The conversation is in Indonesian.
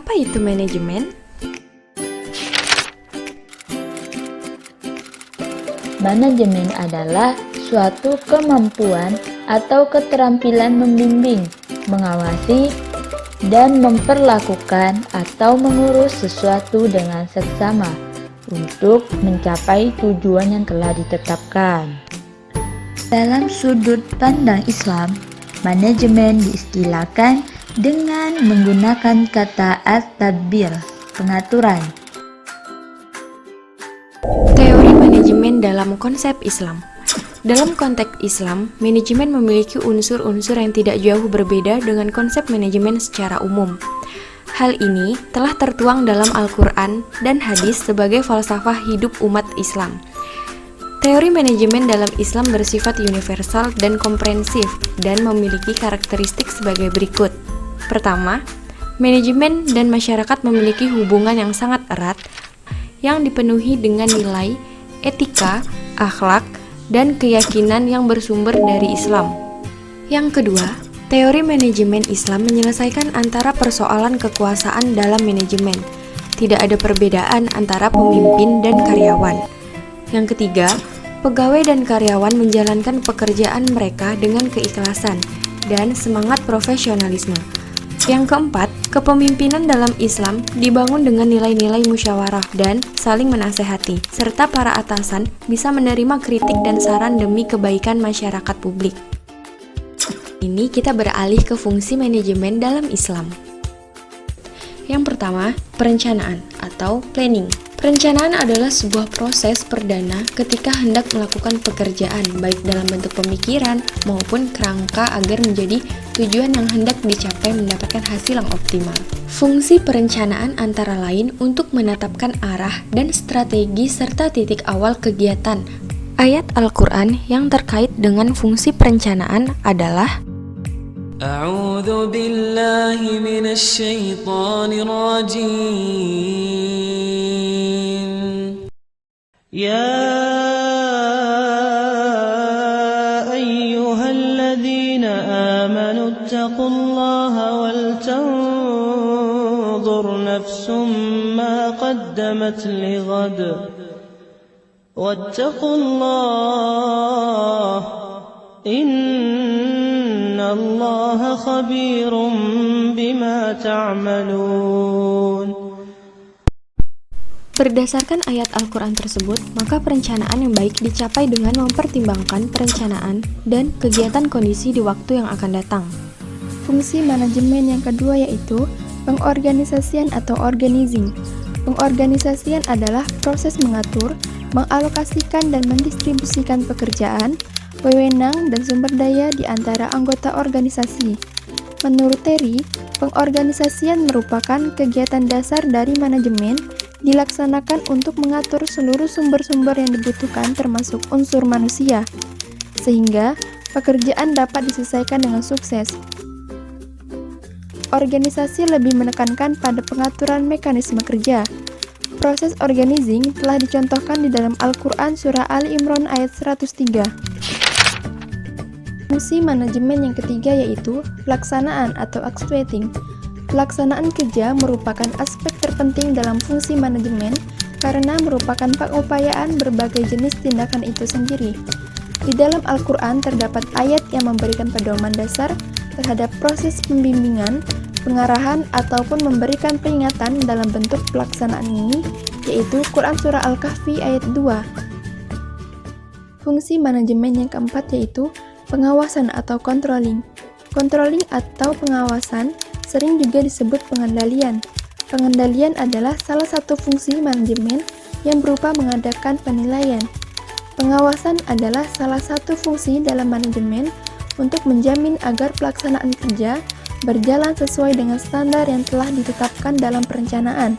Apa itu manajemen? Manajemen adalah suatu kemampuan atau keterampilan membimbing, mengawasi, dan memperlakukan atau mengurus sesuatu dengan seksama untuk mencapai tujuan yang telah ditetapkan. Dalam sudut pandang Islam, manajemen diistilahkan dengan menggunakan kata at-tadbir, pengaturan. Teori manajemen dalam konsep Islam. Dalam konteks Islam, manajemen memiliki unsur-unsur yang tidak jauh berbeda dengan konsep manajemen secara umum. Hal ini telah tertuang dalam Al-Quran dan hadis sebagai falsafah hidup umat Islam. Teori manajemen dalam Islam bersifat universal dan komprehensif dan memiliki karakteristik sebagai berikut. Pertama, manajemen dan masyarakat memiliki hubungan yang sangat erat yang dipenuhi dengan nilai, etika, akhlak, dan keyakinan yang bersumber dari Islam. Yang kedua, teori manajemen Islam menyelesaikan antara persoalan kekuasaan dalam manajemen. Tidak ada perbedaan antara pemimpin dan karyawan. Yang ketiga, pegawai dan karyawan menjalankan pekerjaan mereka dengan keikhlasan dan semangat profesionalisme. Yang keempat, kepemimpinan dalam Islam dibangun dengan nilai-nilai musyawarah dan saling menasehati, serta para atasan bisa menerima kritik dan saran demi kebaikan masyarakat publik. Ini kita beralih ke fungsi manajemen dalam Islam. Yang pertama, perencanaan atau planning. Perencanaan adalah sebuah proses perdana ketika hendak melakukan pekerjaan, baik dalam bentuk pemikiran maupun kerangka agar menjadi tujuan yang hendak dicapai mendapatkan hasil yang optimal. Fungsi perencanaan antara lain untuk menetapkan arah dan strategi serta titik awal kegiatan. Ayat Al-Quran yang terkait dengan fungsi perencanaan adalah أعوذ بالله من الشيطان الرجيم يا أيها الذين آمنوا اتقوا الله ولتنظر نفس ما قدمت لغد واتقوا الله Allah khabirum bima ta'malun. Berdasarkan ayat Al-Quran tersebut, maka perencanaan yang baik dicapai dengan mempertimbangkan perencanaan dan kegiatan kondisi di waktu yang akan datang. Fungsi manajemen yang kedua yaitu pengorganisasian atau organizing. Pengorganisasian adalah proses mengatur, mengalokasikan dan mendistribusikan pekerjaan, wewenang, dan sumber daya di antara anggota organisasi. Menurut Terry, pengorganisasian merupakan kegiatan dasar dari manajemen dilaksanakan untuk mengatur seluruh sumber-sumber yang dibutuhkan termasuk unsur manusia, sehingga pekerjaan dapat diselesaikan dengan sukses. Organisasi lebih menekankan pada pengaturan mekanisme kerja. Proses organizing telah dicontohkan di dalam Al-Quran Surah Ali Imran ayat 103. Fungsi manajemen yang ketiga yaitu pelaksanaan atau executing. Pelaksanaan kerja merupakan aspek terpenting dalam fungsi manajemen karena merupakan pengupayaan berbagai jenis tindakan itu sendiri. Di dalam Al-Quran terdapat ayat yang memberikan pedoman dasar terhadap proses pembimbingan, pengarahan, ataupun memberikan peringatan dalam bentuk pelaksanaan ini, yaitu Quran Surah Al-Kahfi ayat 2. Fungsi manajemen yang keempat yaitu pengawasan atau controlling. Controlling atau pengawasan sering juga disebut pengendalian. Pengendalian adalah salah satu fungsi manajemen yang berupa mengadakan penilaian. Pengawasan adalah salah satu fungsi dalam manajemen untuk menjamin agar pelaksanaan kerja berjalan sesuai dengan standar yang telah ditetapkan dalam perencanaan.